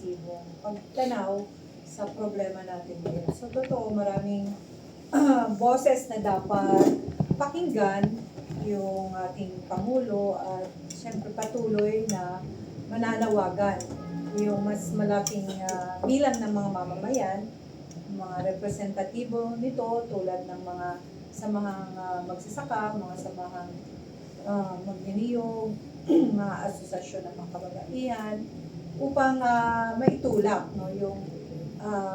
komprehensibong pagtanaw sa problema natin ngayon. So totoo, maraming boses na dapat pakinggan yung ating Pangulo at siyempre patuloy na mananawagan yung mas malaking bilang ng mga mamamayan, mga representatibo nito tulad ng mga samahang magsasaka, mga samahang magnaniyog, mga asosasyon ng mga kababaihan upang maitulak no, yung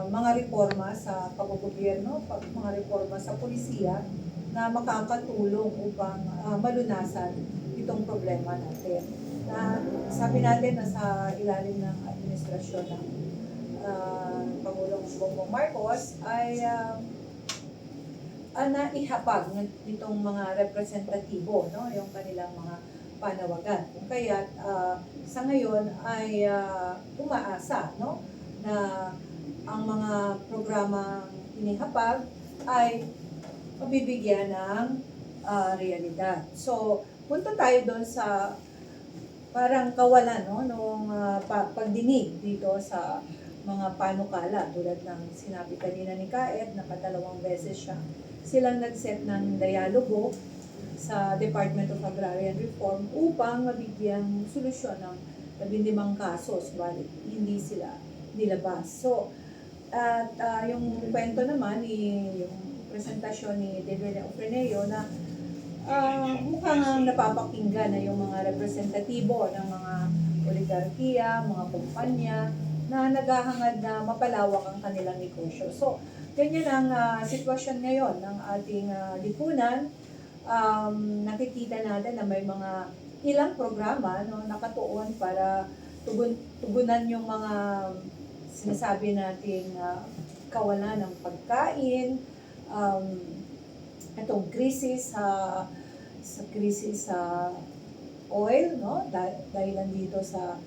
mga reforma sa paggobyerno, mga reforma sa pulisya na makakatulong upang malunasan itong problema natin. Na sabi natin na sa ilalim ng administrasyon ng Pangulong Bongbong Marcos ay naihapag nitong mga representatibo, no, yung kanilang mga panawagan. Kung kaya sa ngayon ay umaasa, no, na ang mga programang inihapag ay mabibigyan ng realidad. So, punta tayo doon sa parang kawalan, no, nung pagdinig dito sa mga panukala tulad ng sinabi kanina ni Kaed na katalawang beses silang nag-set ng dialogo sa Department of Agrarian Reform upang mabigyang solusyon ng 15 kaso, subalit hindi sila nilabas. So, at yung kwento naman, yung presentasyon ni David Ofreneo na mukhang napapakinggan na yung mga representatibo ng mga oligarkiya, mga kumpanya na naghahangad na mapalawak ang kanilang negosyo. So, ganyan ang sitwasyon ngayon ng ating lipunan. Nakikita natin na may mga ilang programa no, nakatuon para tugunan yung mga sinasabi nating kawalan ng pagkain, itong krisis sa krisis sa oil, no, dahil nandito sa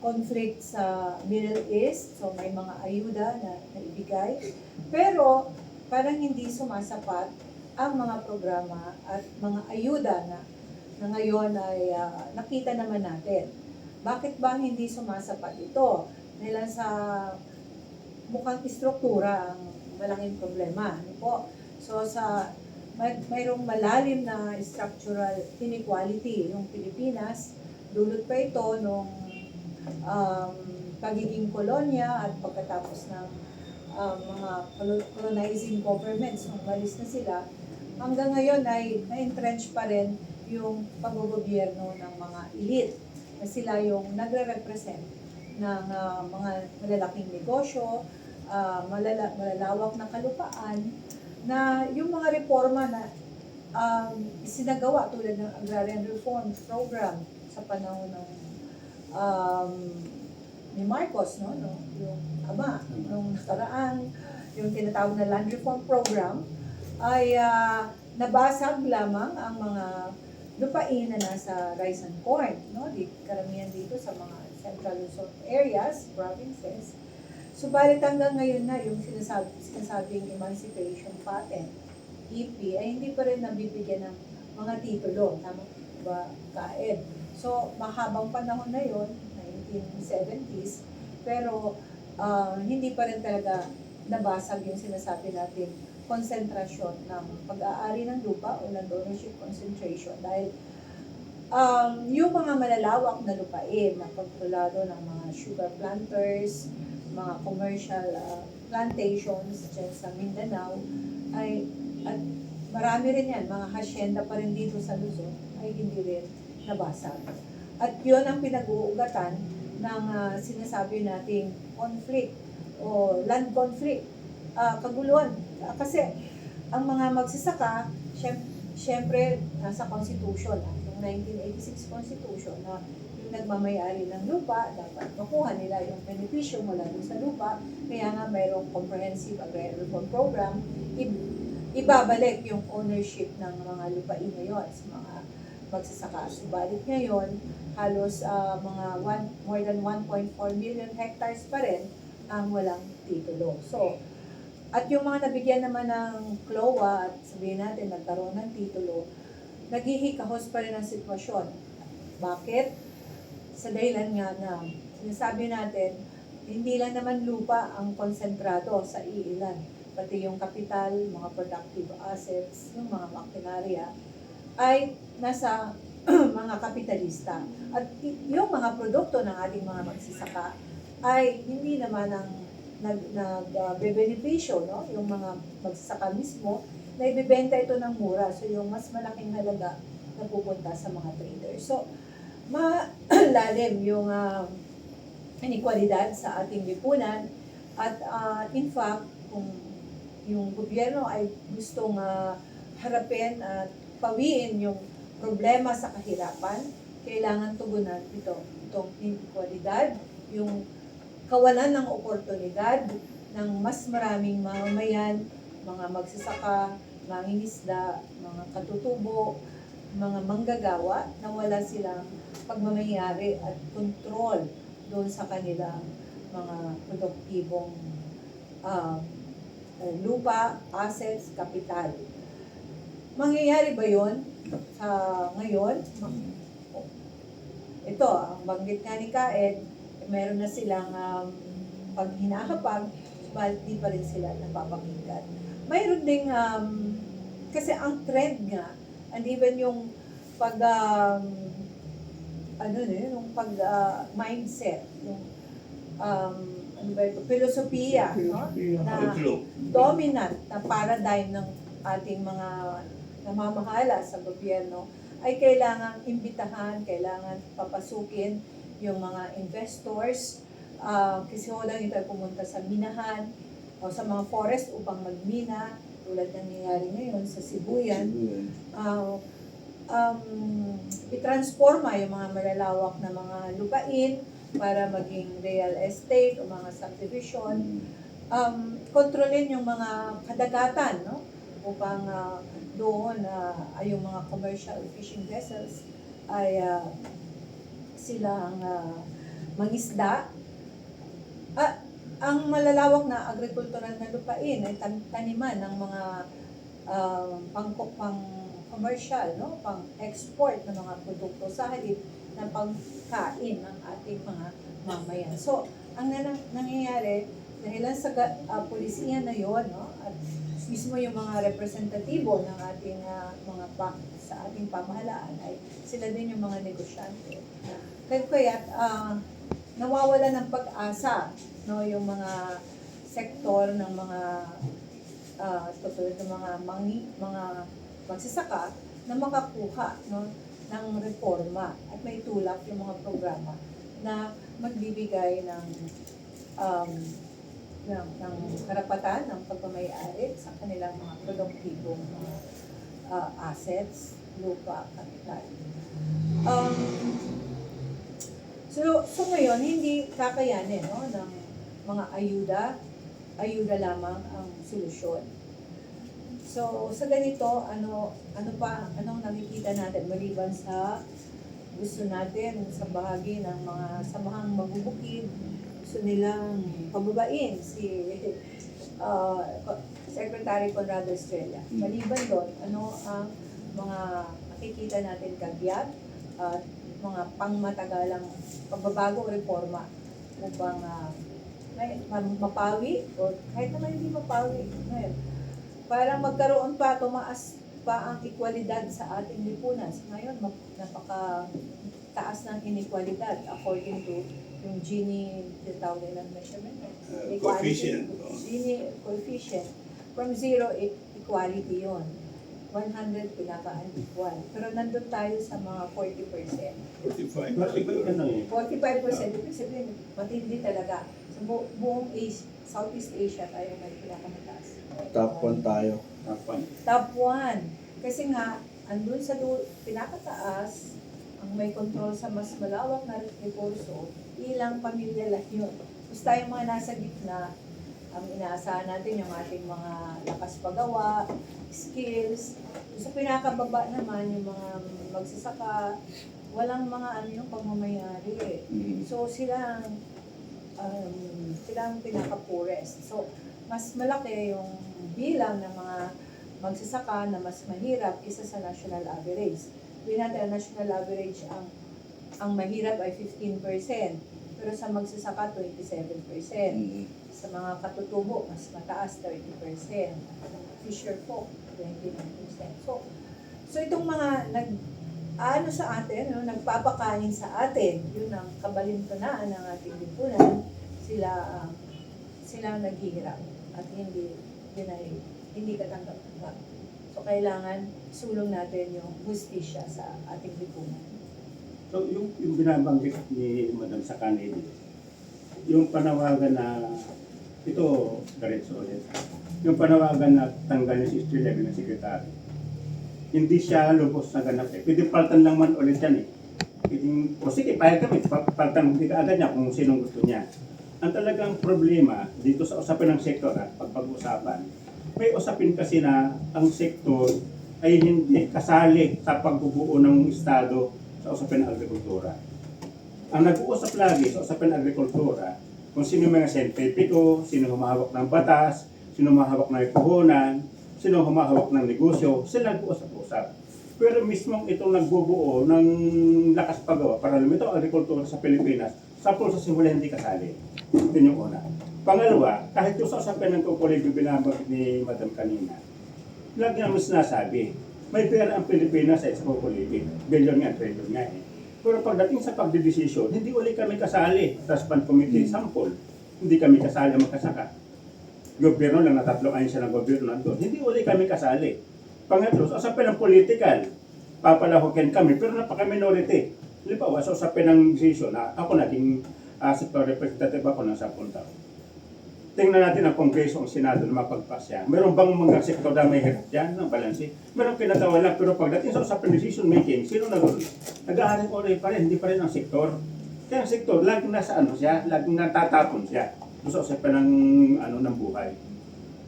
conflict sa Middle East, so may mga ayuda na naibigay. Pero parang hindi sumasapat ang mga programa at mga ayuda na ngayon ay nakita naman natin. Bakit ba hindi sumasapat ito? Dahil sa mukhang istruktura ang malaking problema. Ano po? So mayroong malalim na structural inequality yung Pilipinas. Dulot pa ito nung pagiging kolonya at pagkatapos ng mga colonizing governments, nung malis na sila, hanggang ngayon ay na-entrench pa rin yung paggobyerno ng mga elite na sila yung nagre-represent ng mga malalaking negosyo, malalawak na kalupaan, na yung mga reforma na isinagawa tulad ng Agrarian Reform Program sa panahon ng ni Marcos, no, yung ama, nung nakaraan, yung tinatawag na Land Reform Program, ay nabasag lamang ang mga lupain na nasa rice and corn, no, karamihan dito sa mga Central Luzon areas, provinces. Subalit hanggang ngayon na yung sinasabing Emancipation Patent, EP, ay hindi pa rin nabibigyan ng mga titulo, tama ba, Kaed? So, mahabang panahon na yon, 1970s, pero hindi pa rin talaga nabasag yung sinasabi natin konsentrasyon ng pag-aari ng lupa o land ownership concentration dahil yung mga malalawak na lupain na kontrolado ng mga sugar planters, mga commercial plantations dyan sa Mindanao ay at marami rin yan, mga hacienda pa rin dito sa Luzon ay hindi rin nabasag. At yun ang pinag-uugatan ng sinasabi nating conflict o land conflict, kaguluhan. Kasi ang mga magsasaka, syempre nasa Constitution, yung 1986 Constitution na yung nagmamayari ng lupa, dapat makuha nila yung benepisyo mula dun sa lupa. Kaya nga mayroong Comprehensive Agrarian Reform Program, ibabalik yung ownership ng mga lupain ngayon sa mga magsasaka. Subalit ngayon, halos more than 1.4 million hectares pa rin ang walang titulo. So, at yung mga nabigyan naman ng CLOA at sabihin natin nagkaroon ng titulo, naghihikahos pa rin ang sitwasyon. Bakit? Sa dahilan nga na sinasabi natin, hindi lang naman lupa ang konsentrado sa iilan, pati yung kapital, mga productive assets, yung mga makinarya, ay nasa mga kapitalista. At yung mga produkto ng ating mga magsasaka ay hindi naman ang nag-benepisyo, no? Yung mga magsasaka mismo, na ibibenta ito ng mura. So, yung mas malaking halaga na pupunta sa mga traders. So, malalim yung inequalidad sa ating lipunan. At in fact, kung yung gobyerno ay gustong harapin at pawiin yung problema sa kahirapan, kailangan tugunan itong inequalidad, yung kawalan ng oportunidad ng mas maraming mamamayan, mga magsasaka, mangingisda, mga katutubo, mga manggagawa na wala silang pagmamayari at kontrol doon sa kanilang mga produktibong lupa, assets, kapital. Mangyayari ba yun sa ngayon? Ito, ang banggit nga ni Kaed, meron na silang pag hinahapag, subalit di pa rin sila napapakinggan. Mayroon ding, kasi ang trend nga, and even yung pag, yung pag mindset, yung, ano ba ito, filosofiya, no? Na dominant na paradigm ng ating mga namamahala sa gobyerno ay kailangan imbitahan, kailangan papasukin yung mga investors, kasi walang ito ay pumunta sa minahan o sa mga forest upang magmina, tulad ng nangyayari ngayon sa Sibuyan. I-transforma yung mga malalawak na mga lupain para maging real estate o mga subdivision. Kontrolin yung mga kadagatan, no? Upang doon ay yung mga commercial fishing vessels ay sila ang mangisda. Ang malalawak na agrikultural na lupain ay taniman ng mga pang-commercial, no? Pang-export ng mga produkto sa halip ng pagkain ng ating mga mamayan. So, ang nangyayari, dahil sa pulisiya na yon, no? At mismo yung mga representatibo ng ating sa ating pamahalaan ay sila din yung mga negosyante. Kaya nawawala ng pag-asa, no, yung mga sektor ng mga tulad ng mga magsasaka na makakuha, no, ng reforma at may tulak yung mga programa na magbibigay ng karapatan ng pagmamayari sa kanilang mga produktibong assets, lupa, kapital. So ngayon, hindi kakayanin, no, ng mga ayuda lamang ang solusyon. So sa ganito, anong nakikita natin maliban sa gusto natin sa bahagi ng mga samahang magbubukid, gusto nilang pababain si Secretary Conrado Estrella. Maliban doon, ano ang mga nakikita natin kagyat at mga pangmatagalang pagbabago o reforma upang mapawi o kahit naman hindi mapawi ngayon. Parang magkaroon pa, tumaas pa ang equalidad sa ating lipunan. Ngayon, napaka taas ng inequalidad according to yung Gini, tinatawag nilang measurement. Coefficient. Gini coefficient. From 0, equality yon. 100 pinaka-unequal. Pero nandun tayo sa mga 40%. 45. 45%, ibig sabihin, matindi talaga. Sa buong Southeast Asia tayo may pinakamataas. Top 1 tayo. Top 1. Kasi nga, andun sa pinakataas, ang may control sa mas malawak na recurso, ilang pamilya lang yun. Tapos tayo mga nasa gitna, ang inaasahan natin yung ating mga lakas paggawa, skills. Sa pinakababa naman, yung mga magsasaka, walang mga yung pagmamayari eh. So silang pinaka-poorest. So mas malaki yung bilang ng mga magsasaka na mas mahirap kisa sa national average. Sabihin natin, ang national average ang mahirap ay 15%. Pero sa magsasaka, 27%. Sa mga katutubo, mas mataas, 30%. Fisher folk, 29%. So itong mga ano sa atin, no, nagpapakain sa atin, yun ang kabalintunaan ng ating lipunan, sila naghihirap at hindi katanggap-tanggap. So kailangan sulong natin yung hustisya sa ating lipunan. So yung binabanggit ni Madam sa kanina, yung panawagan na, ito, diretso ulit, yung panawagan na tanggalin si Estrella bilang sekretary, hindi siya lubos na ganap eh. Pwede paltan lang man ulit yan eh. O sige, payag kami, paltan hindi ka agad niya kung sinong gusto niya. Ang talagang problema dito sa usapin ng sektor, pag-usapan, may usapin kasi na ang sektor ay hindi kasali sa pagbubuo ng Estado sa usapin ng agrikultura. Ang nag-uusap lagi sa usapin ng agrikultura, kung sino mga siyentipiko, sino humahawak ng batas, sino humahawak ng puhunan, sino humahawak ng negosyo, sila nag-uusap-usap. Pero mismong itong nagbubuo ng lakas paggawa para lumito ang agrikultura sa Pilipinas, sa simula hindi kasali. Ito yung una. Pangalawa, kahit yung sa usapin ng kukuligyo binabagit ni Madam kanina, lagi naman sinasabi, may pera ang Pilipinas sa kukuligyo. Bilyon nga, trilyon nga eh. Pero pagdating sa pagdidesisyon, hindi uli kami kasali. Trustfund Committee sample, hindi kami kasali magkasaka. Gobyerno lang, na 3 ayon siya ng gobyerno nandun. Hindi uli kami kasali. Pangatlo, sa usapin ng political, papalahukin kami, pero napaka-minority. Halimbawa, sa usapin ng decision, ako naging sector representative ako ng 10 taon. Tingnan natin ang Kongreso, ang Senado na mapagpasya. Meron bang mga sektor na may hirap dyan ng balansi? Meron pinatawa lang, pero pagdating sa usapin decision making, sino nag-ulit? Nag-aaring oray pa rin, hindi pa rin ang sektor. Kaya ang sektor, laging nasa siya, laging natatapon siya. Gusto sa ng buhay.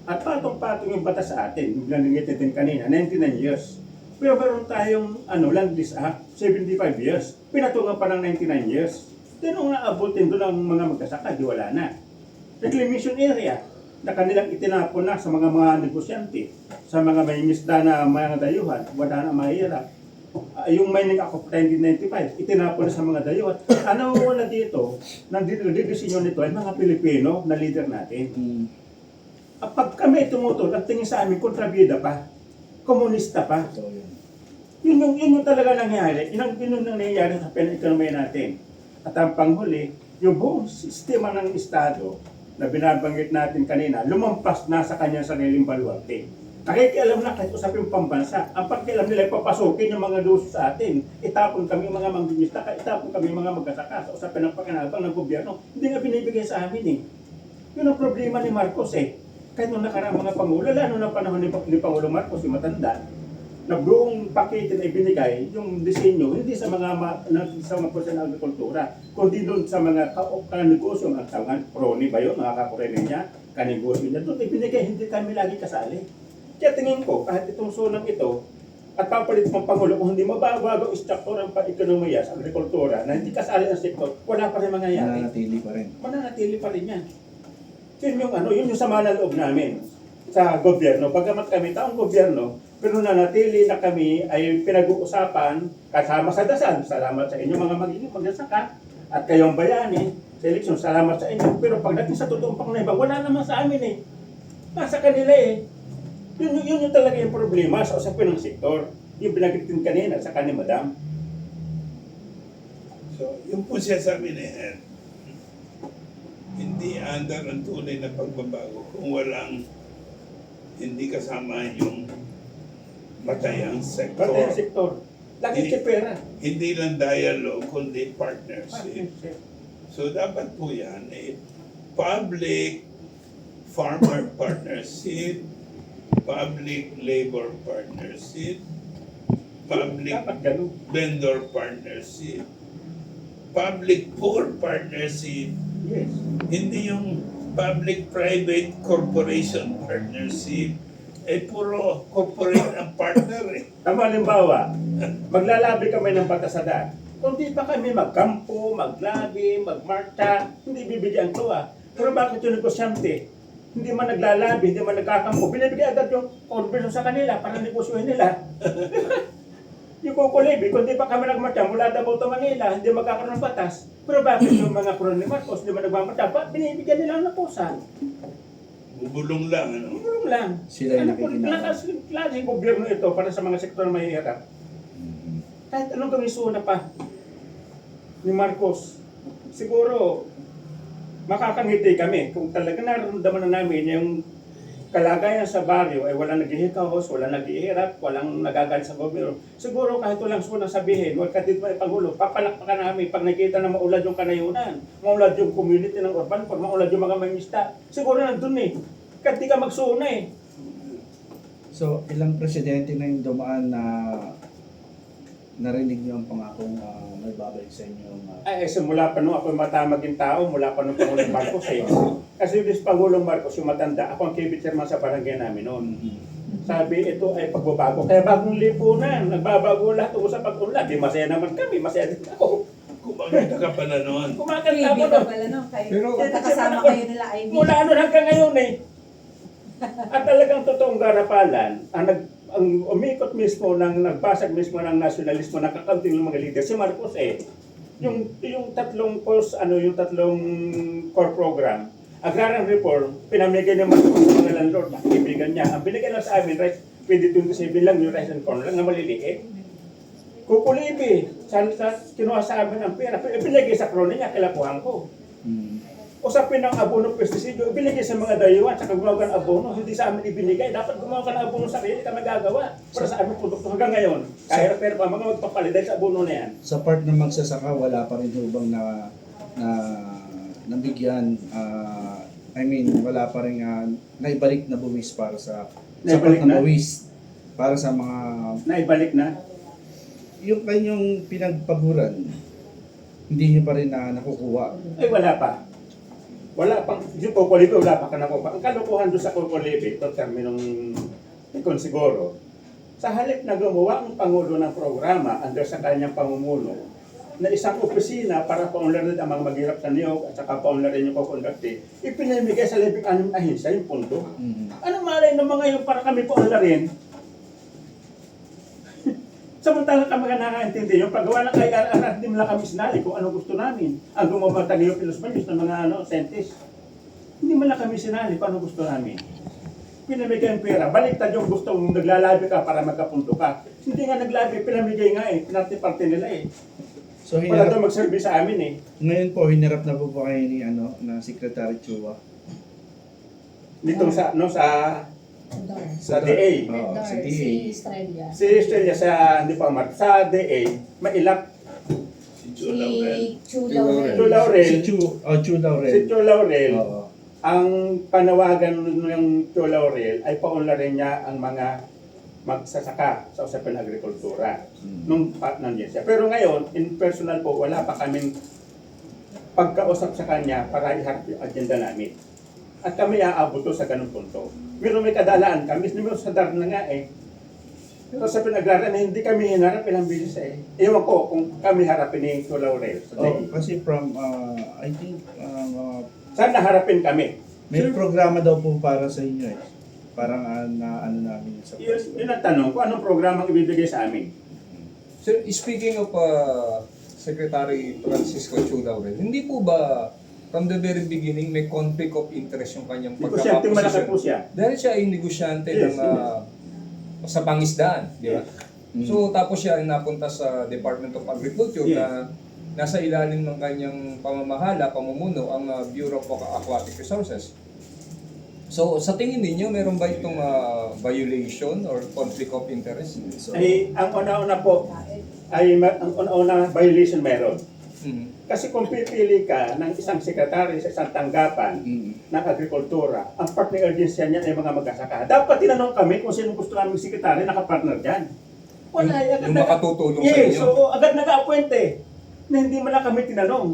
At patong-patong yung batas sa atin, yung binanggit din kanina, 99 years. Pero meron tayong Land Lease Act, 75 years. Pinatungan pa ng 99 years. Tinong naabutin doon ang mga magkasaka, di wala na. Reclamation area na kanilang itinapon na sa mga negosyante, sa mga may misda na mga dayuhan, wala na mahirap. Yung mining act of 1995, itinapon na sa mga dayuhan. Ano wala dito, nang didisenyo nito ay mga Pilipino na leader natin. At pag kami tumutol, ang tingin sa amin, kontrabida pa, komunista pa. Yun yung talaga nangyari. Yun yung nangyayari sa pinag-ekonomiya natin. At ang panghuli, yung buong sistema ng Estado na binabanggit natin kanina, lumampas na sa kanyang sariling baluarte. Nakikialam na kahit usapin pambansa. Ang pagkialam nila, papasukin yung mga doso sa atin. Itapon kami mga manggigista, itapon kami mga magkasaka sa usapin ng pakinabang ng gobyerno. Hindi nga binibigay sa amin eh. Yun ang problema ni Marcos eh. Kahit nung nakaraang mga pangulo, lalo na panahon ni Pangulo Marcos, yung matanda, na buong pakete na ibinigay, yung disenyo, hindi sa mga portion ng agrikultura, kundi doon sa mga kanegosyo, ang tawag, crony ba yun, mga kakurene niya, kanegosyo niya, doon ibinigay, hindi kami lagi kasali. Kaya tingin ko, kahit itong sulang ito, at papalit mong Pangulo, kung hindi mababago ang structure ng ekonomiya sa agrikultura, na hindi kasali ang sektor, wala pa rin mangyayari. Mananatili pa rin. Mananatili pa rin yan. Yun yung sama ng loob namin sa gobyerno. Pagkamat kami taong gobyerno, pero nanatili na kami ay pinag-uusapan kasama sa dasal. Salamat sa inyo mga magiging magsasaka at kayong bayani sa eleksyon. Salamat sa inyo. Pero pagdating sa totoong pangnayabang, wala naman sa amin eh. Nasa kanila eh. Yun yung talaga yung problema sa usapin ng sektor. Yung binagritin kanina sa kanina, Madam. So, yung po siya sabi ni Ed, hindi andar ang tunay na pagbabago kung walang hindi kasama yung batayang sektor. Batayang sektor. Lagi siya pera. Hindi lang dialogue, kundi partnership. Partnership. So dapat po yan public farmer partnership, public labor partnership, public Dapat ganun. vendor partnership, public poor partnership, Yes. hindi yung public-private corporation partnership, puro corporate ang partner eh. Tama, halimbawa, maglalabi kami ng batasadaan. Kung di pa kami magkampo, maglabi, magmarcha, hindi bibigyan to ah. Pero bakit yung negosyante? Hindi man naglalabi, hindi man nagkakampo, binibigay agad yung conversion sa kanila para negosyohin nila. Yung Kukulibi, kung di pa kami nagmatya mula Davao to Manila, hindi magkakaroon ng batas. Pero bakit yung mga kuron ni Marcos, di ba nagmamatya? Binibigyan nila ng pusa. Bubulong lang, ano? Tulong lang. Sila yung Ano po, nakikinabang. klaseng gobyerno ito para sa mga sektor na mahihirap. Kahit anong komisyon na pa ni Marcos, siguro makakangiti kami kung talaga nararamdaman na namin yung kalagayan sa baryo ay walang naghihikaos, walang naghihirap, walang nagagalit sa gobyerno. Siguro kahit walang sunang sabihin, huwag ka dito may pangulo, papalakpakan namin pag nakita na maulad yung kanayunan, maulad yung community ng urban core, maulad yung mga mangista. Siguro nandun eh. Kahit di ka magsuna eh. So, ilang presidente na yung dumaan na narinig niyo ang pangakong may babalik sa inyong Ay, simula pa nung ako matamaging tao, mula pa nung Pangulong Marcos eh. Kasi yung Pangulong Marcos, yung matanda, ako ang kibit chairman sa barangay namin noon. Sabi, ito ay pagbabago. Kaya bagong lipunan, nagbabago lahat tungkol sa pag-unlad. Di masaya naman kami, masaya din ako. Kumakita ka pa na noon. Kumakanta Ivy ako ka no. pala, no? Pero, Magkakasama kayo nila, Ivy. Mula ano hanggang ngayon eh. At talagang totoong garapalan, ang umikot mismo nagbasag mismo ng nasyonalismo, nakakanting ng mga leader, si Marcos eh. Yung tatlong course, yung tatlong core program, agrarian reform, pinamigay ng Marcos sa mga landlord, nakikibigan niya. Ang binigay lang sa amin, rice, 2027 lang yung rice and corn lang na maliliit. Kukulibi, kinuha sa amin ang pera, pinigay sa krone niya, kilakuhan ko. Usapin ng abono pestisidyo, ibinigay sa mga dayuhan, saka gumawa ng abono, hindi sa amin ibinigay. Dapat gumawa ka ng abono sa sarili, ka magagawa. Para sa aming produkto hanggang ngayon. Kahit pero pa, mga magpapalit dahil sa abono na yan. sa part ng magsasaka, wala pa rin hubang na nabigyan, wala pa rin naibalik na buwis para sa Naibalik part na? na buwis para sa mga Naibalik na. yung kanyang pinagpaguran, hindi niyo pa rin nakukuha. Ay wala pa. Wala pang, yung Kukulibi, wala pa ka nakuha. Ang kalukuhan doon sa Kukulibi, ito terminong ikon siguro, sa halip na gumawa ang Pangulo ng programa under sa kanyang pamumuno, na isang opisina para paunlarin ang mga maghirap sa niyog at saka paunlarin yung kukundakti, ipinamigay sa 16 ahensya yung pundo. Anong malay ng mga yun para kami paunlarin? Samantalang kami ka nakakaintindi, yung paggawa ng IRR, hindi mo lang kami sinali kung ano gusto namin. Ang gumawa tayo Pilos Manos ng mga scientist. Hindi mo lang kami sinali kung ano gusto namin. Pinamigay ang pera, baliktad yung gusto mong naglalabi ka para magkapunto ka. Hindi nga naglabi, pinamigay nga eh, pinarte-parte nila eh. So, Wala daw mag-service sa amin eh. ngayon po, hinarap na po ba kayo ni na Secretary Chua? Dito sa DA. Oo, sa DA. Si Estrella. Si Estrella sa, hindi pa Mark, sa DA, mailap. Si Chu Laurel. Si Chu Laurel. Chu Laurel. Si Chu Laurel. Si Chu Laurel. Oo. Ang panawagan ng Chu Laurel ay paunlarin niya ang mga magsasaka sa usapin ng agrikultura nung nandiyan siya. Pero ngayon, in personal po, wala pa kaming pagkausap sa kanya para iharap yung agenda namin. At kami aabot sa ganung punto. Pero may kadalaan kami, sa dar na nga eh. Pero sa pinag-aral na hindi kami hinarap ilang bilis eh. Ewan ko kung kami harapin ni Chu Laurel. Kasi from, I think, Saan naharapin kami? may programa daw po para sa inyo eh. Parang namin sa Yun ang tanong, kung anong programang ibibigay sa amin. Sir, speaking of Secretary Francisco Chu Laurel, hindi po ba from the very beginning may conflict of interest yung kanyang Negosyante malaki po pagkakaposisyon? siya. Dahil siya ay negosyante Yes, ng sa pangisdaan, di ba? Mm. So tapos siya ay napunta sa Department of Agriculture Yes. na nasa ilalim ng kanyang pamamahala, pamumuno ang Bureau of Aquatic Resources. So sa tingin ninyo, meron ba itong violation or conflict of interest? So, Ay, ang una-una po, ang una-una violation meron. Mhm. Kasi kung pipili ka ng isang sekretary sa isang tanggapan ng agrikultura, ang partner urgency niya ay mga mag-asaka. Dapat tinanong kami kung sino gusto namin sekretary nakapartner dyan. Wala, Yung makatutulong sa yes, inyo. so agad naka-appoint eh. Na hindi mo lang kami tinanong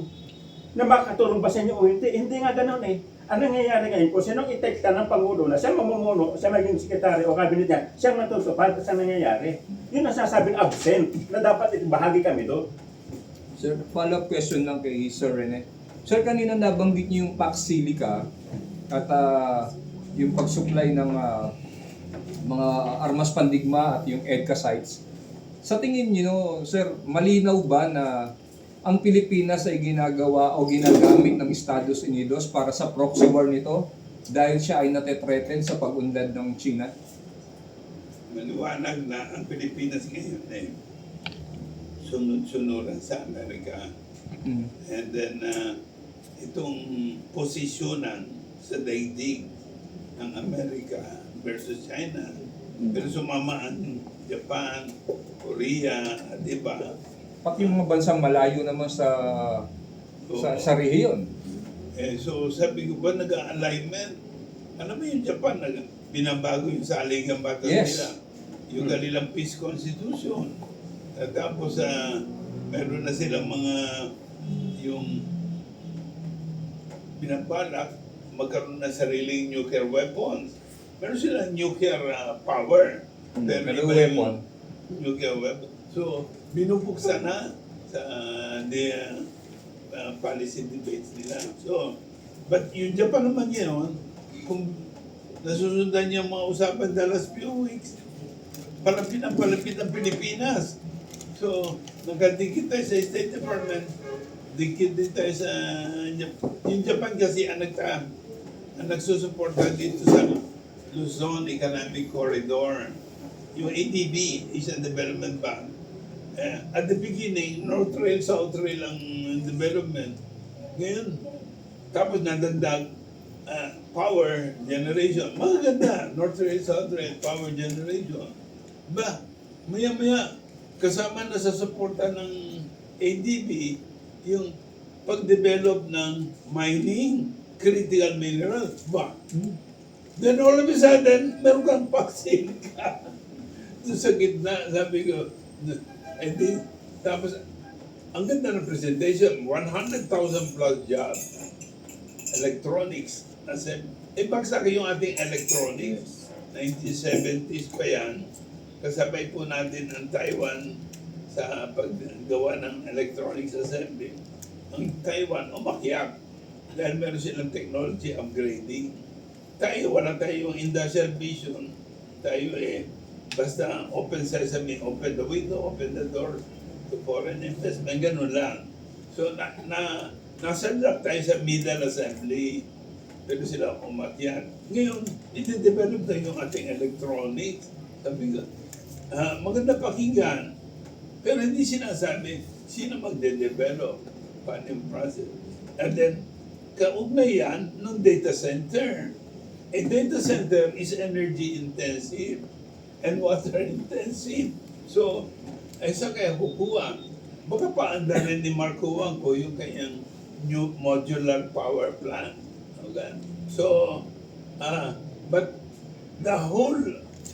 na makatulong ba sa inyo o hindi. Hindi nga ganun eh. Ang nangyayari ngayon, kung sinong i-text ka ng Pangulo na siya mamumuno, siya maging sekretary o cabinet niya, siyang natutupad sa nangyayari. Yun ang sasabing absent na dapat bahagi kami doon. Sir, follow-up question lang kay Sir Rene. Sir, kanina nabanggit niyo yung Pax Silica at yung pag-supply ng mga armas pandigma at yung EDCA sites Sa tingin niyo, sir, malinaw ba na ang Pilipinas ay ginagawa o ginagamit ng Estados Unidos para sa proxy war nito dahil siya ay natetreten sa pag-unlad ng China? Maliwanag na ang Pilipinas ngayon sunod-sunuran sa Amerika. Mm. And then, itong posisyonan sa daigdig ng Amerika versus China. Pero sumama ang Japan, Korea, di ba? Pati yung mga bansang malayo naman sa sa rehiyon. So sabi ko ba nag-alignment? Alam mo yung Japan, binabago yung saligang batas Yes. nila. Yung kanilang peace constitution. At tapos meron na silang mga yung binabalak magkaroon ng sariling nuclear weapons. Meron silang nuclear power. Pero Pero iba yung weapon. nuclear weapon. So, binubuksan na sa policy debates nila. So, but yung Japan naman yun, kung nasusundan niya mga usapan the last few weeks, palapit ang Pilipinas. So, nagkadikit tayo sa State Department, dikit din tayo sa yung Japan kasi ang nagsusuporta dito sa Luzon Economic Corridor. Yung ADB, Asian Development Bank. At the beginning, North Rail, South Rail ang development. Ngayon, tapos nadagdag power generation. Maganda, North Rail, South Rail, power generation. Ba, maya-maya, kasama na sa suporta ng ADB, yung pag-develop ng mining, critical minerals. Ba, then all of a sudden, meron kang vaccine ka. Doon sa gitna, sabi ko, and then, tapos, ang ganda ng presentation, 100,000 plus jobs, electronics, bagsak yung ating electronics, 1970s pa yan, kasabay po natin ang Taiwan sa paggawa ng electronics assembly. Ang Taiwan, umakyat, dahil meron silang technology upgrading. Tayo, wala tayong industrial vision, tayo basta open sesame, open the window, open the door to foreign investment, ganun lang. So, nasadlak tayo sa middle assembly, pero sila umakyat. Ngayon, iti-develop na yung ating electronics. Sabi ko, maganda pakinggan, pero hindi sinasabi, sino magde-develop, paano yung process. And then, kaugnay yan ng data center. A data center is energy intensive and water intensive. So, sa kaya Hukua, baka paandarin ni Marco Wangko yung kanyang new modular power plant. Okay? So, but the whole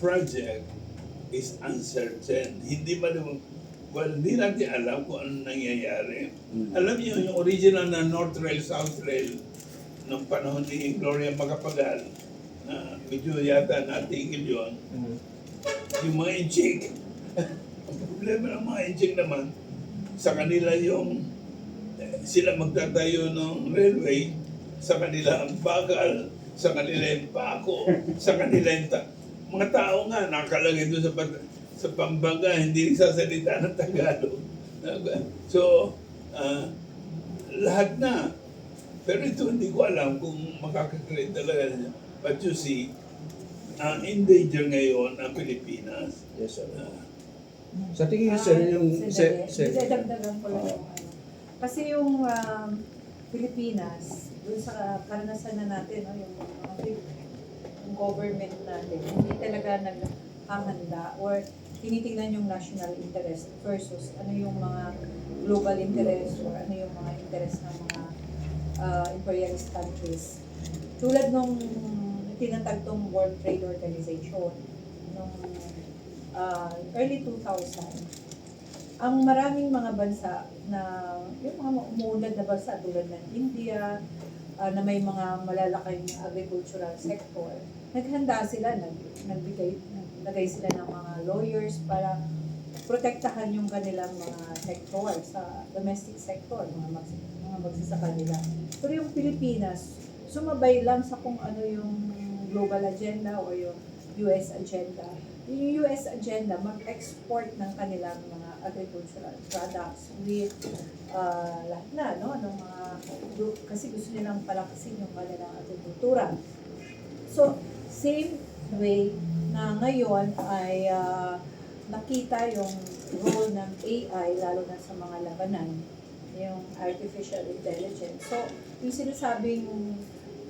project is uncertain. Hindi natin alam kung ano nangyayari. Alam niyo, yung original na North Rail, South Rail, ng panahon ni Gloria Macapagal, na medyo yata natigil yun, yung mga inchik. Ang problema ng mga inchik naman, sa kanila yung sila magtatayo ng railway, sa kanila ang bakal, sa kanila yung pako, sa kanila yung mga tao nga nakalagay doon sa Pambanga, hindi nagsasalita ng Tagalog. So, lahat na. Pero ito hindi ko alam kung makakakreate talaga niya. But you see, in danger ngayon ang Pilipinas. Yes, sir. Sa tingin niyo, sir, yung... Dagdagan ko lang yung ano. Kasi yung Pilipinas, dun sa karanasan na natin, no, yung government natin, hindi talaga naghahanda or tinitingnan yung national interest versus ano yung mga global interest or ano yung mga interest ng mga imperialist countries. Tulad nung tinatagtong World Trade Organization nung early 2000, ang maraming mga bansa na yung mga umuunlad na bansa tulad ng India, na may mga malalaking agricultural sector, naghanda sila, naglagay sila ng mga lawyers para protektahan yung kanilang mga sector sa domestic sector, mga magsasaka nila. Pero yung Pilipinas, sumabay lang sa kung ano yung global agenda o yung US agenda. yung US agenda, mag-export ng kanilang mga agricultural products with lahat na, no? Ng mga, kasi gusto nilang palakasin yung kanilang agrikultura. So, same way na ngayon ay nakita yung role ng AI, lalo na sa mga labanan, yung artificial intelligence. So, yung sinasabing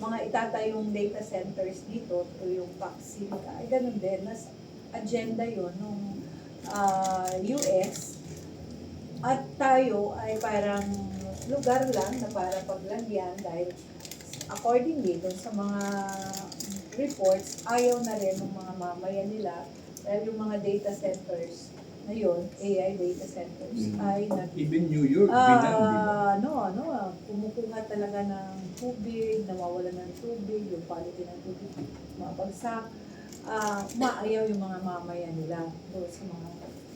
mga itatayong data centers dito o yung vaccine, ay ganun din, nas agenda yon ng US. At tayo ay parang lugar lang na para paglagyan dahil accordingly dun sa mga reports, ayaw na rin ng mga mamayan nila dahil yung mga data centers na yun, AI data centers, ay Even New York, binan, di ba? kumukuha talaga ng tubig, nawawala ng tubig, yung quality ng tubig mabagsak, maayaw yung mga mamayan nila doon sa mga,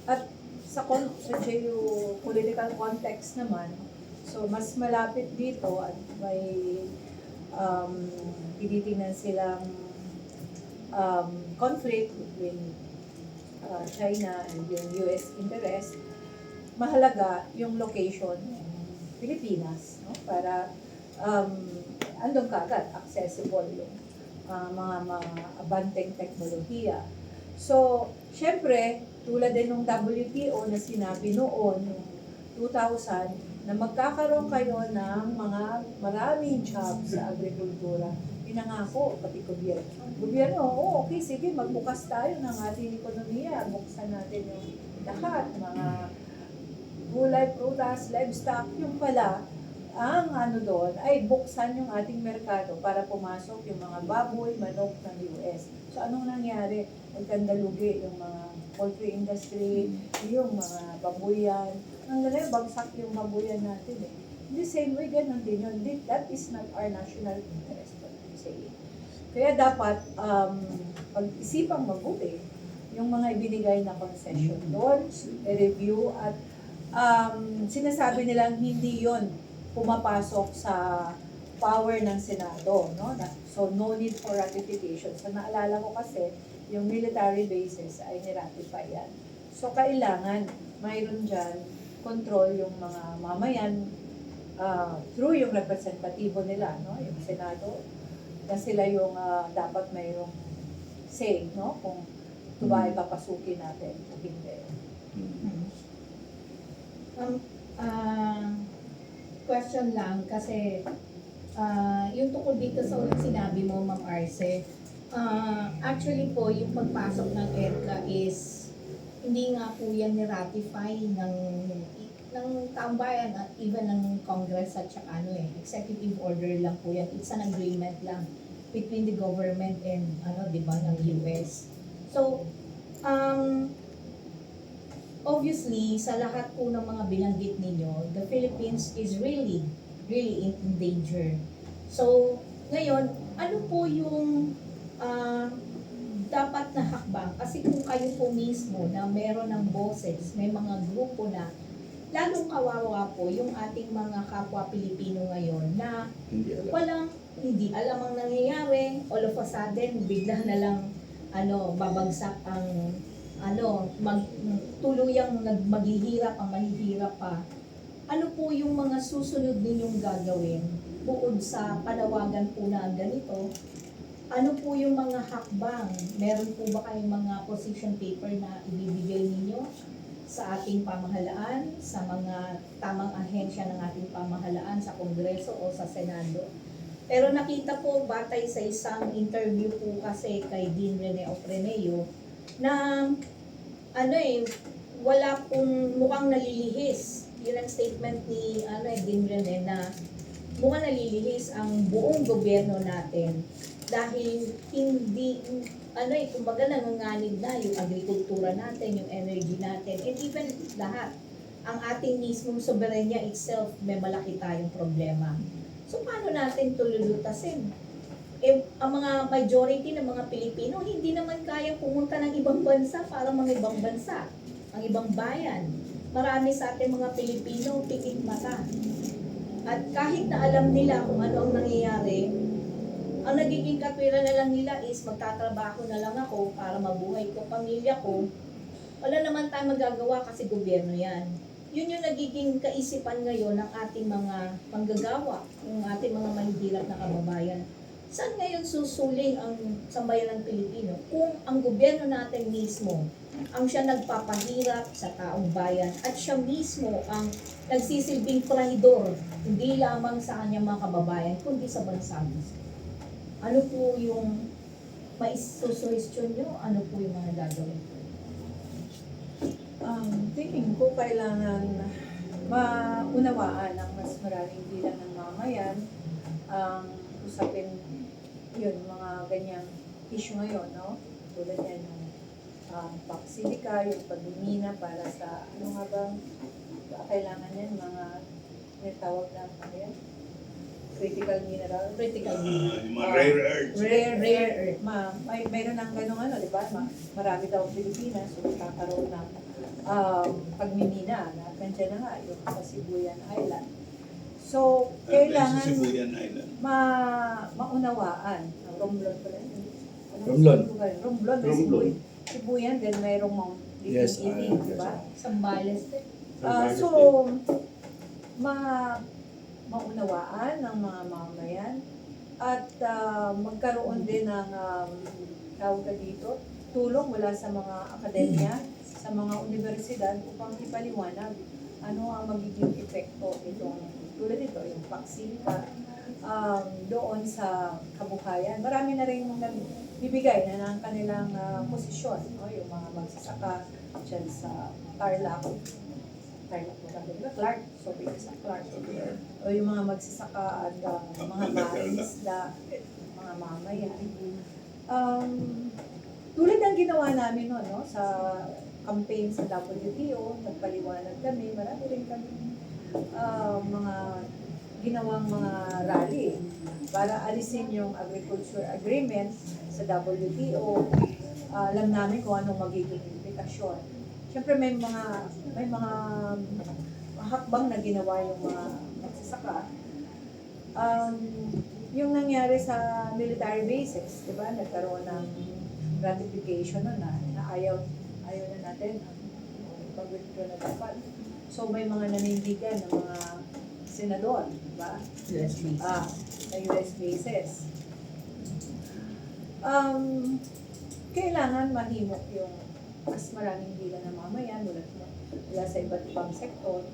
at sa geopolitical context naman, so mas malapit dito at may tinitingnan silang conflict between China and yung US interest, mahalaga yung location ng Pilipinas, no? Para andun kagad accessible yung mga abanteng teknolohiya. So, syempre, tulad din ng WTO na sinabi noon, yung 2000, na magkakaroon kayo ng mga maraming jobs sa agrikultura. Pinangako, pati gobyerno, okay, sige, magbukas tayo ng ating ekonomiya, buksan natin yung lahat, mga gulay, prutas, livestock, yung pala, ang doon ay buksan yung ating merkado para pumasok yung mga baboy, manok ng US. So anong nangyari? Nagkandalugi yung mga poultry industry, yung mga babuyan. Ang ganun, bagsak yung babuyan natin eh. In the same way, ganun din yun. That is not our national interest, what I'm saying. Kaya dapat pag-isipang mabuti yung mga ibinigay na concession doon, i-review at sinasabi nilang hindi yon pumapasok sa power ng Senado, no? So no need for ratification. So naalala ko kasi yung military bases ay niratify yan. So kailangan mayroon dyan control yung mga mamayan through yung representatibo nila, no? Yung Senado, na sila yung dapat mayroong say, no? Kung ito ba ay papasukin natin o hindi. Question lang kasi yung tungkol dito sa ulit sinabi mo, Ma'am Arce, actually po yung pagpasok ng EDCA is hindi nga po yan ni-ratify ng taong bayan at even ng Congress at saka executive order lang po yan. It's an agreement lang between the government and di ba, ng US. So, obviously, sa lahat po ng mga binanggit ninyo, the Philippines is really in danger. So, ngayon, ano po yung dapat na hakbang? Kasi kung kayo po mismo na meron ng boses, may mga grupo na, lalong kawawa po yung ating mga kapwa Pilipino ngayon na hindi alam ang nangyayari, all of a sudden, bigla na lang babagsak ang tuluyang maghihirap ang mahihirap pa. Ano po yung mga susunod ninyong gagawin bukod sa panawagan po na ganito? Ano po yung mga hakbang? Meron po ba kayong mga position paper na ibibigay ninyo sa ating pamahalaan, sa mga tamang ahensya ng ating pamahalaan, sa Kongreso o sa Senado? Pero nakita po, batay sa isang interview po kasi kay Dean Rene Ofreneo, na wala pong mukhang nalilihis. Yun ang statement ni Dean Rene na mukhang nalilihis ang buong gobyerno natin dahil hindi, kumbaga nanganganib na yung agrikultura natin, yung energy natin, and even lahat. Ang ating mismong soberanya itself, may malaki tayong problema. So, paano natin tululutasin? Ang mga majority ng mga Pilipino, hindi naman kaya pumunta ng ibang bansa para mga ibang bansa, ang ibang bayan. Marami sa ating mga Pilipino, pikit mata. At kahit na alam nila kung ano ang nangyayari, Ang nagiging katwiran na lang nila is magtatrabaho na lang ako para mabuhay ko, pamilya ko. Wala naman tayong magagawa kasi gobyerno yan. Yun yung nagiging kaisipan ngayon ng ating mga manggagawa, yung ating mga mahihirap na kababayan. Saan ngayon susuling ang sambayan ng Pilipino kung ang gobyerno natin mismo ang siya nagpapahirap sa taong bayan at siya mismo ang nagsisilbing trahidor, hindi lamang sa kanyang mga kababayan, kundi sa bansa mismo. Ano po yung maisusuwestyon nyo? Ano po yung mga gagawin? Tingin ko kailangan maunawaan ng mas maraming bilang ng mamayan ang usapin yun, mga ganyang issue ngayon, no? Tulad yan ng paksilika, yung pagmimina para sa, ano nga bang kailangan yan, mga tawag na, ano yan? Critical mineral. Critical Yung mga rare earths. Rare earth. Mayroon ng ganung ano, di ba? Marami daw ang Pilipinas, so magkakaroon ng pagmimina. Nandiyan na nga yung sa Sibuyan Island. So, kailangan Sibuyan Island. maunawaan. Romblon pala. Romblon. Romblon. May Romblon. Sibuyan, then mayroong Mount Yes, Iting, di yes. ba? Sambales din. So, maunawaan ng mga mamamayan at magkaroon din ng tawag ka dito, tulong mula sa mga akademya, sa mga universidad upang ipaliwanag ano ang magiging epekto nitong tulad nito, yung paksilika doon sa kabuhayan. Marami na rin nagbibigay na ng kanilang posisyon, no? Yung mga magsasaka dyan sa Tarlac, Clark, sorry, sa Clark. O yung mga magsasaka at mga mangingisda, mga mamayan. Tulad ng ginawa namin no, sa campaign sa WTO, nagpaliwanag kami, marami rin kami mga ginawang mga rally para alisin yung agriculture agreement sa WTO. Alam namin kung anong magiging implikasyon. Siyempre may mga hakbang na ginawa yung mga magsasaka. Yung nangyari sa military bases, di ba? Nagkaroon ng ratification na ayaw na natin pag-withdraw na dapat. So may mga nanindigan ng mga senador, di ba? US basis. Sa US bases. Kailangan mahimok yung mas maraming bilang ng mamayan mula sa iba't ibang sektor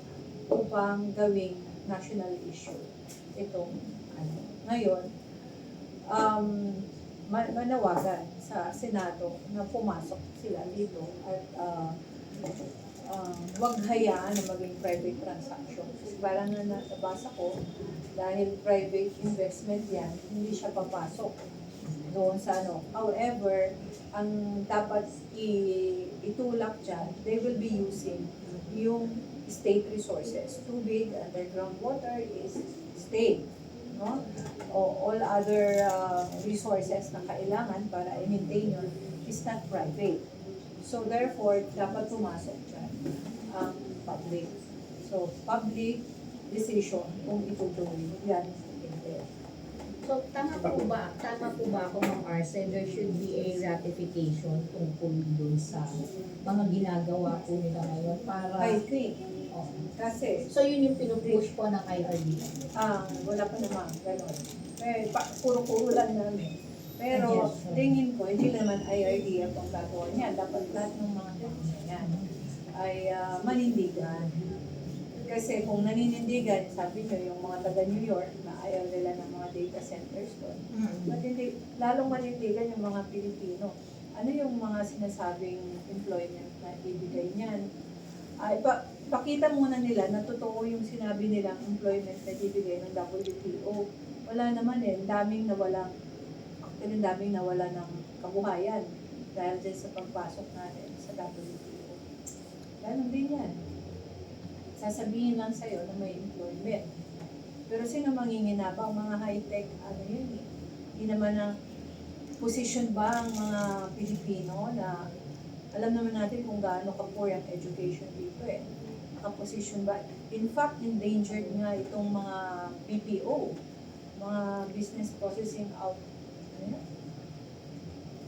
upang gawing national issue itong ngayon manawagan sa Senado na pumasok sila dito at wag hayaan na maging private transaction. Kasi parang nabasa ko, dahil private investment yan, hindi siya papasok doon sa ano. However, ang dapat itulak dyan, they will be using yung state resources. Tubig, underground water is state. No? O all other resources na kailangan para i-maintain yun is not private. So therefore, dapat pumasok dyan ang public. So public decision kung itutuloy yan. So, tama po ba ako, Ma'am Arce, there should be a ratification tungkol dun sa mga ginagawa po nila ngayon para... I think, Oh. kasi So, yun yung pinupush po ng IRD. wala pa naman, gano'n. Puro-puro lang namin. Pero Yes, sir. tingin ko, hindi naman IRD ang gagawa niya. Dapat lahat ng mga yan ay manindigan. Kasi kung naninindigan, sabi nyo, yung mga taga New York na ayaw nila ng mga data centers doon, lalong manindigan yung mga Pilipino. Ano yung mga sinasabing employment na ibigay niyan? Pakita muna nila na totoo yung sinabi nilang employment na ibigay ng WTO. Wala naman daming nawala ng kabuhayan dahil dyan sa pagpasok natin sa WTO. Ganon din yan. Sasabihin lang sa'yo na may employment. Pero sino manginginabang? Mga high-tech, yun eh. Hindi naman ang position ba ang mga Pilipino na alam naman natin kung gaano ka-poor ang education dito eh. Nakaposition ba? In fact, endangered nga itong mga BPO, mga business processing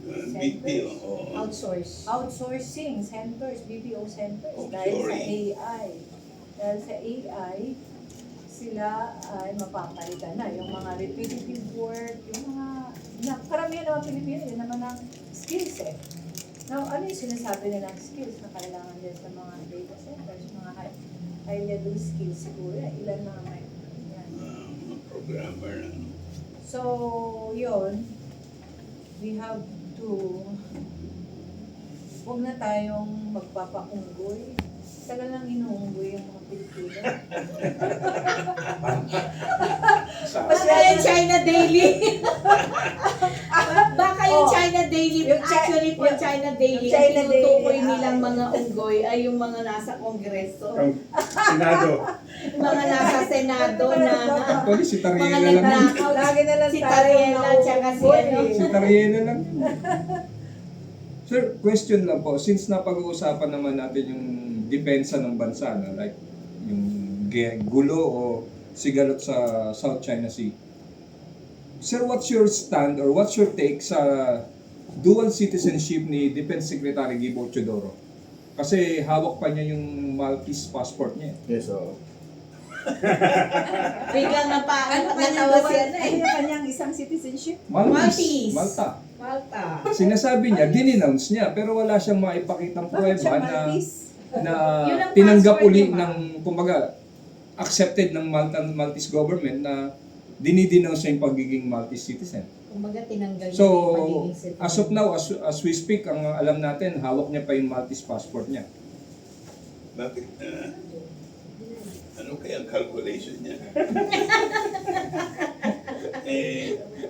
BPO. Oh. Outsource. Outsourcing centers, BPO centers, dahil sa Offshoring. AI. Dahil sa AI, sila ay mapapalitan na. Yung mga repetitive work, yung mga, karamihan ng mga Pilipino, yun naman ang skills eh. Now, ano yung sinasabi nilang skills na kailangan din sa mga data centers, mga high level skills siguro, ilan mga may yan. Mga programmer. Ano. So, yun, we have to, huwag na tayong magpapaunggoy. Tagal lang inuunggoy yung mga Pilipino. Baka yung China Daily. Baka yung Oh, China Daily. yung Actually po, China Daily. yung China Ang tinutukoy Daily, nilang mga unggoy ay yung mga nasa Kongreso. Ang Senado. Yung mga nasa Senado na Actually, si mga Tariela lang. nagnakaw. Lagi na lang Si tayo Tariela at saka si nauunggoy ano. eh. Si Tariela lang. Sir, question lang po. Since napag-uusapan naman natin yung depensa ng bansa, no? Like yung gulo o sigalot sa South China Sea. Sir, what's your stand or what's your take sa dual citizenship ni Defense Secretary Gibo Teodoro? Kasi hawak pa niya yung Maltese passport niya. Yes, oo. Biglang Ano kanyang natawa siya na eh. ano kanyang isang citizenship? Maltese. Malta. Malta. Sinasabi niya, dinenounce niya, pero wala siyang maipakitang Bakit siya pruweba na Maltese? Yun ang tinanggap passport uli niya ba? ng, kumbaga, accepted ng Maltese government na dinidenounce niya yung pagiging Maltese citizen. Kumbaga tinanggal niya So, yung pagiging citizen. as of now, as we speak, ang alam natin, hawak niya pa yung Maltese passport niya. Bakit? Ano kaya ang calculation niya?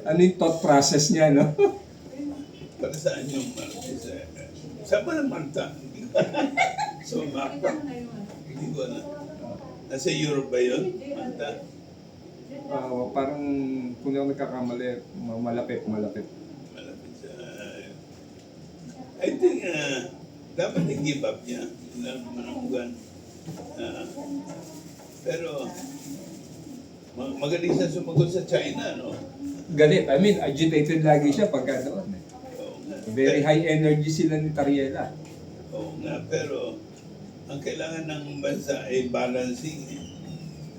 Ano yung thought process niya, no? Para saan yung Maltese? Saan ba ng Malta? Hindi ko alam. So, mapa. Hindi ko alam. Nasa Europe ba yun? Malta? Parang, kung hindi ako nagkakamali, malapit. Malapit sa... I think, dapat i-give up niya. Yun lang naman ang ugan. Pero, magaling siya sumagot sa China, no? Galit. I mean, agitated lagi siya pagka doon. Oo nga. Very high energy sila ni Tariela. Oo nga, pero ang kailangan ng bansa ay balancing.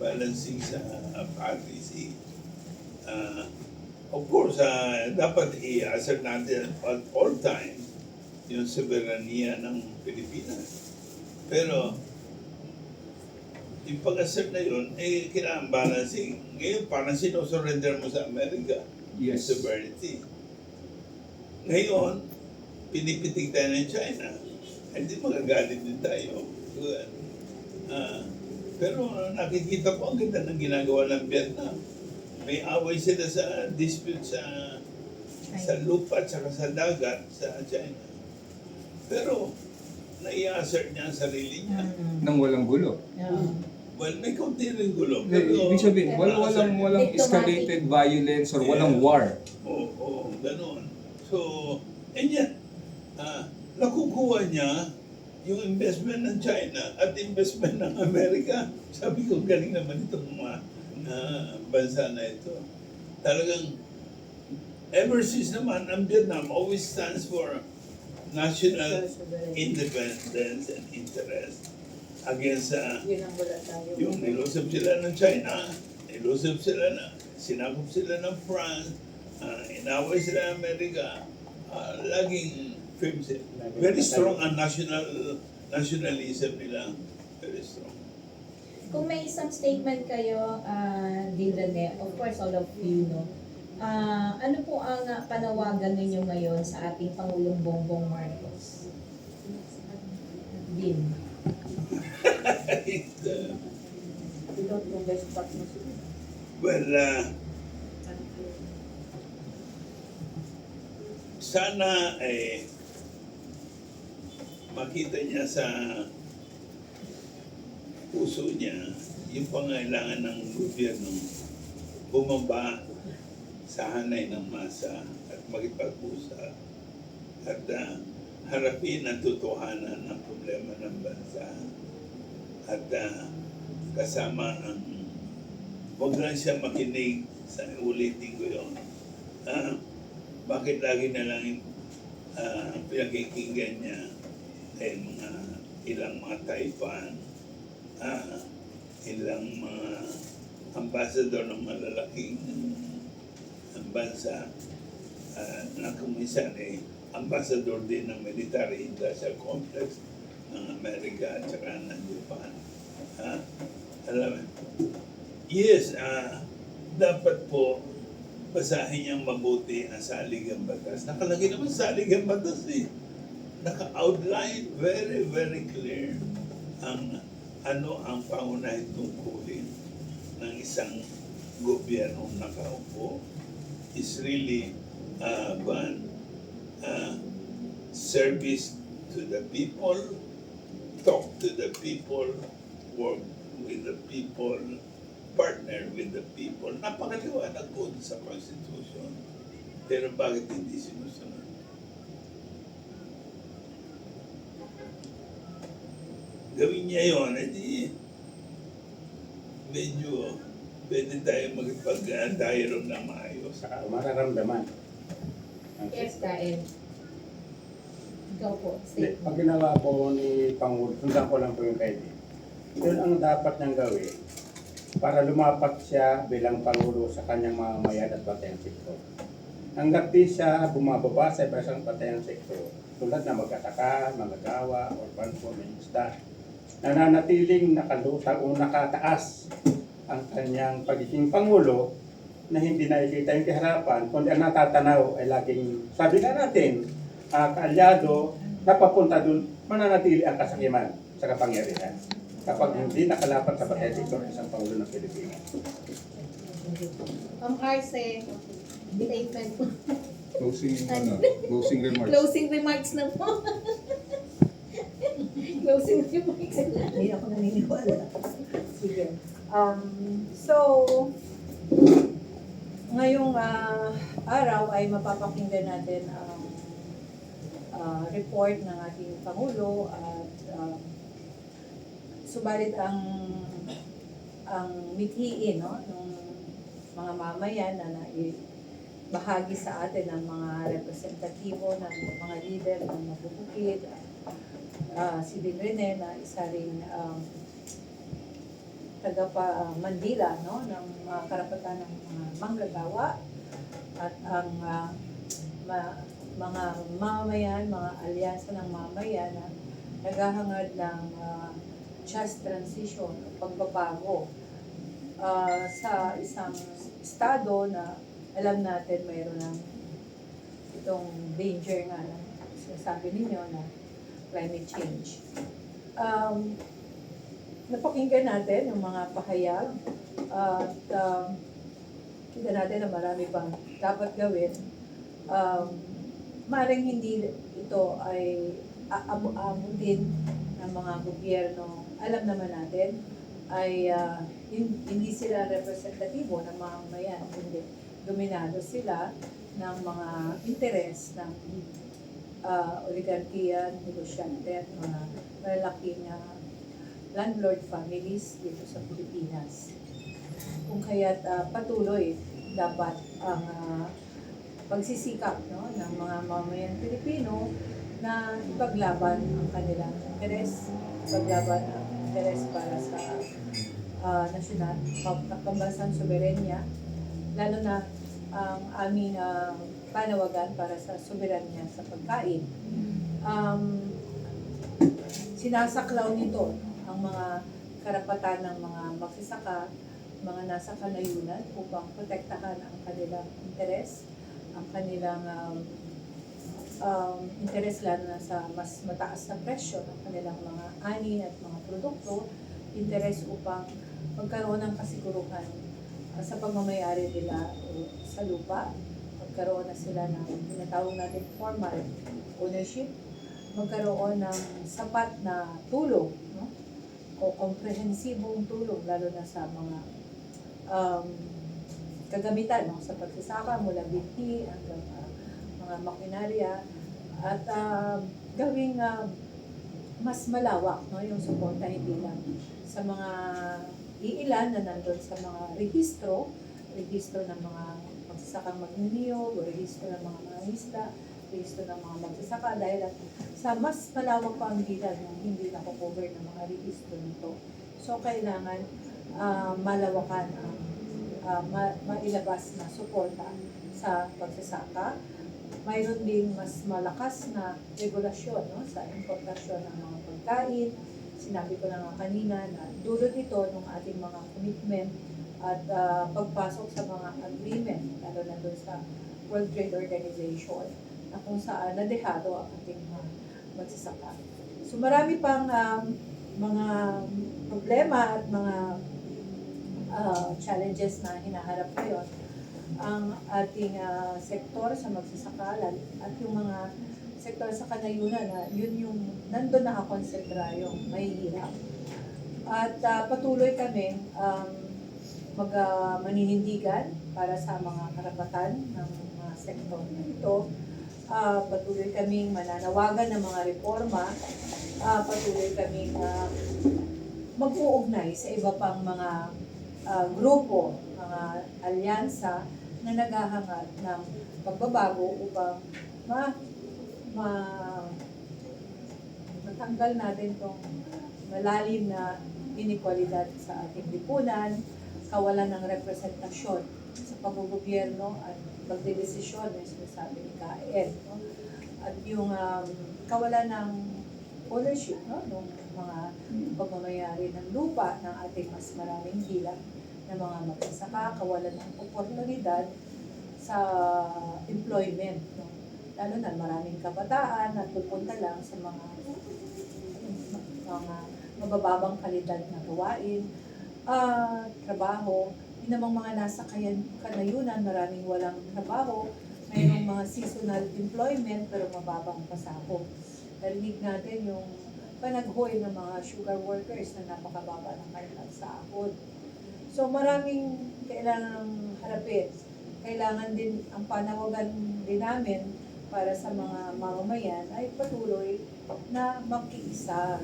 Balancing sa policy. Of course, dapat i-assert natin at all time yung soberanya ng Pilipinas. Pero, yung pag-assert na yun, kailangan balancing. Ngayon, parang sinosurrender mo sa Amerika yung Yes. sovereignty. Ngayon, pinipitig tayo ng China. Hindi magagalit din tayo. Pero nakikita ko ang ganda ng ginagawa ng Vietnam. May away sila sa dispute sa lupa at saka sa dagat sa China. Pero nai-assert niya ang sarili niya. Nang walang gulo. Well, may kaunti rin gulo. Ibig sabihin, walang escalated violence or walang war. Oo, gano'n. So, and yet, nakukuha niya yung investment ng China at investment ng Amerika. Sabi ko, galing naman itong mga bansa na ito. Talagang, ever since naman, ang Vietnam always stands for national independence and interest against Yun ang wala tayo. yung nilusog sila ng China, nilusog sila sinakop sila ng France, inaway sila ng Amerika, laging very strong ang nationalism nila. Very strong. Kung may isang statement kayo, Dean Rene, of course all of you know, ano po ang panawagan ninyo ngayon sa ating Pangulong Bongbong Marcos? Dean. We don't know best partners. Well, sana makita niya sa puso niya yung pangailangan ng gobyerno bumaba sa hanay ng masa at makipag-usap at harapin ang totohanan ng problema ng bansa at kasama ang huwag lang siya makinig sa ulitin ko yun bakit lagi na lang pinakikinggan niya ay ilang mga Taipan, ilang mga ambassador ng malalaking bansa na kumisan ambassador din ng military industrial complex ng Amerika at saka ng Japan. Alam mo, yes, dapat po basahin niyang mabuti ang saligang batas. Nakalagay naman sa saligang batas Naka-outline very, very clear ang ano ang pangunahing tungkulin ng isang gobyerno nakaupo is really service to the people, talk to the people, work with the people, partner with the people. Napakaliwanag po sa Constitution. Pero bakit hindi sinusunod? Gawin niya yun, edi medyo pwede tayo magpag-dialogue na maayos. Saka mararamdaman. Yes, Daen. Ikaw po, Hindi, statement. pag ginawa po ni Pangulo, sundan ko lang po yung kay yun ang dapat niyang gawin para lumapat siya bilang Pangulo sa kanyang mamamayan at batayang sektor. Hanggat di siya bumababa sa isang batayang sektor, tulad na magkataka, manggagawa, or banso, may isda, nananatiling nakaluta o nakataas ang kanyang pagiging Pangulo na hindi nakikita yung kahirapan, kundi ang natatanaw ay laging, sabi nga natin, kaalyado, napapunta dun, mananatili ang kasakiman sa kapangyarihan kapag hindi nakalapat sa batay sektor ng isang Pangulo ng Pilipinas. Arce, statement po. Closing remarks. Closing remarks na po. Closing remarks. Hindi ako naniniwala. Sige. So, ngayong araw ay mapapakinggan natin ang report ng ating Pangulo at subalit ang mithiin ng mga mamayan na bahagi sa atin ng mga representatibo ng mga leader ng mabubukid, si Din Rene na isa rin Mandila ng mga karapatan ng mga manggagawa at ang mga mamamayan, mga alyansa ng mamamayan na naghahangad ng just transition, pagbabago sa isang estado na alam natin mayroon ng itong danger nga na sinasabi ninyo na climate change. Napakinggan natin yung mga pahayag at kita natin na marami pang dapat gawin. Maring hindi ito ay aabutin ng mga gobyerno. Alam naman natin ay hindi sila representatibo ng mga mamayan, kundi dominado sila ng mga interes ng oligarkiya, negosyante at mga malalaking landlord families dito sa Pilipinas. Kung kaya't patuloy dapat ang pagsisikap ng mga mamamayang Pilipino na ipaglaban ang kanilang interes, ipaglaban ang interes para sa nasyonal, pambansang soberenya, lalo na ang aming panawagan para sa soberanya sa pagkain. Sinasaklaw nito ang mga karapatan ng mga magsasaka, mga nasa kanayunan upang protektahan ang kanilang interes, ang kanilang interes lalo na sa mas mataas na presyo ng kanilang mga ani at mga produkto, interes upang magkaroon ng kasiguruhan sa pagmamayari nila sa lupa, magkaroon na sila ng tinatawag natin formal ownership, magkaroon ng sapat na tulong, o komprehensibong tulong lalo na sa mga kagamitan sa pagsasaka mula binhi hanggang mga makinarya at gawing mas malawak yung suporta hindi lang sa mga iilan na nandun sa mga rehistro ng mga magsasakang magniniyo, rehistro ng mga mangingisda, rehistro ng mga magsasaka dahil at sa mas malawak pa ang bilang yung hindi nakocover ng mga rehistro nito. So kailangan malawakan ang mailabas na suporta sa pagsasaka. Mayroon din mas malakas na regulasyon, no, sa importasyon ng mga pagkain. Sinabi ko na nga kanina na dulot ito ng ating mga commitment at pagpasok sa mga agreement, lalo na doon sa World Trade Organization, na kung saan nadehado ang ating mga magsasaka. So marami pang mga problema at mga challenges na hinaharap ngayon ang ating sektor sa magsasaka at yung mga sektor sa kanayunan na yun yung nandun nakakonsentra yung mahihirap. At patuloy kami maninindigan para sa mga karapatan ng mga sektor na ito. Patuloy kaming mananawagan ng mga reforma. Patuloy kaming mag-uugnay sa iba pang mga grupo, mga alyansa na naghahangad ng pagbabago upang matanggal natin itong malalim na inequalidad sa ating lipunan, kawalan ng representasyon sa paggogobyerno at pagdedesisyon na sinasabi ni Kael. No? At yung kawalan ng ownership, no? Ng mga pagmamayari ng lupa ng ating mas maraming bilang ng mga magsasaka, kawalan ng oportunidad sa employment. No? Lalo na maraming kabataan na pupunta lang sa mga mabababang kalidad na gawain, trabaho. Yung namang mga nasa kanayunan, maraming walang trabaho, mayroong mga seasonal employment pero mababang pasahod. Narinig natin yung panaghoy ng mga sugar workers na napakababa ng kanilang sahod. So maraming kailangang harapin. Kailangan din ang panawagan din namin para sa mga mamamayan ay patuloy na magkiisa.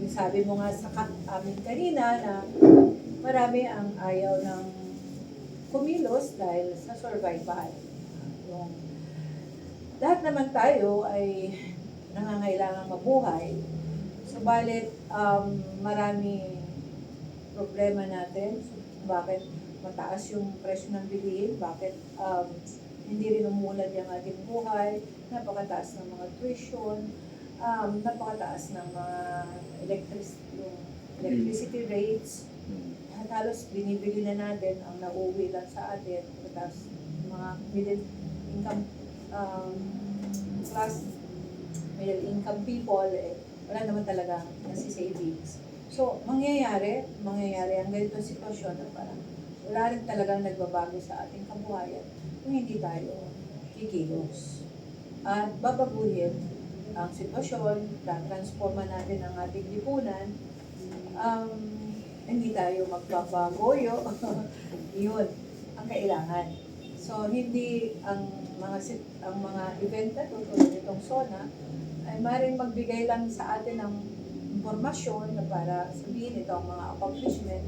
Yung sabi mo nga sa amin kanina na marami ang ayaw ng kumilos dahil sa survival. Yung lahat naman tayo ay nangangailangan mabuhay. Subalit marami problema natin. Bakit mataas yung presyo ng bilihin? Bakit hindi rin umulad yung ating buhay? Napakataas ng mga tuition, napakataas ng mga electricity rates. At halos binibili na natin ang nauwi lang sa atin. Tapos mga middle income people, wala naman talaga nasi-savings. So, mangyayari ang ganitong sitwasyon na parang wala rin talagang nagbabago sa ating kabuhayan kung hindi tayo kikilos. At babaguhin ang sitwasyon, transforma natin ang ating lipunan, hindi tayo magbabagoyo. Yun ang kailangan. So, hindi ang mga event na tulad nitong SONA ay maaaring magbigay lang sa atin ng impormasyon na para sabihin ito ang mga accomplishment.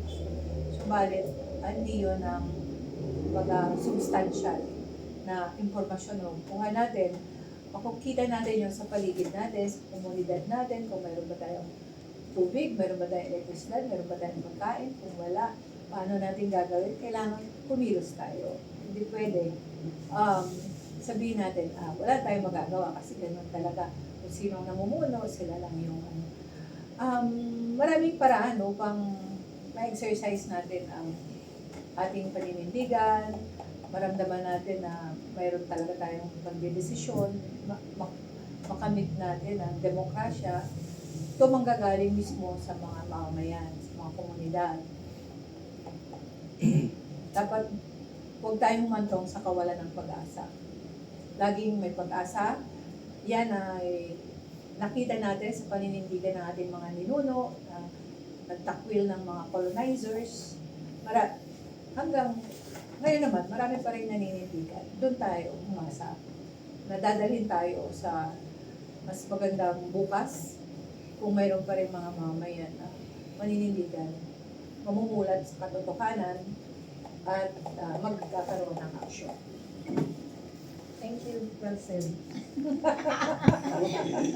Subalit, hindi yun ang substantial na impormasyon na kuha natin. Makukita natin yun sa paligid natin, sa komunidad natin, kung mayroon ba tayong tubig, mayroon ba tayong elektrisidad, mayroon ba tayong pagkain, kung wala, paano natin gagawin? Kailangan kumilos tayo. Hindi pwede sabihin natin, wala tayong magagawa kasi ganun talaga. Kung sinong namumuno, sila lang yung maraming paraan upang ma-exercise natin ang ating paninindigan, maramdaman natin na mayroon talaga tayong pagdedesisyon, makamit natin ang demokrasya. Ito manggagaling mismo sa mga mamamayan, sa mga komunidad. Dapat huwag tayong humantong sa kawalan ng pag-asa. Laging may pag-asa. Yan ay nakita natin sa paninindigan ng ating mga ninuno, nagtakwil ng mga colonizers. Hanggang ngayon naman, marami pa rin naninindigan. Doon tayo umasa. Nadadalhin tayo sa mas magandang bukas kung mayroon pa rin mga mamamayan na maninindigan, mamumulat sa katotohanan at magkakaroon ng aksyon. Thank you, well said. Okay.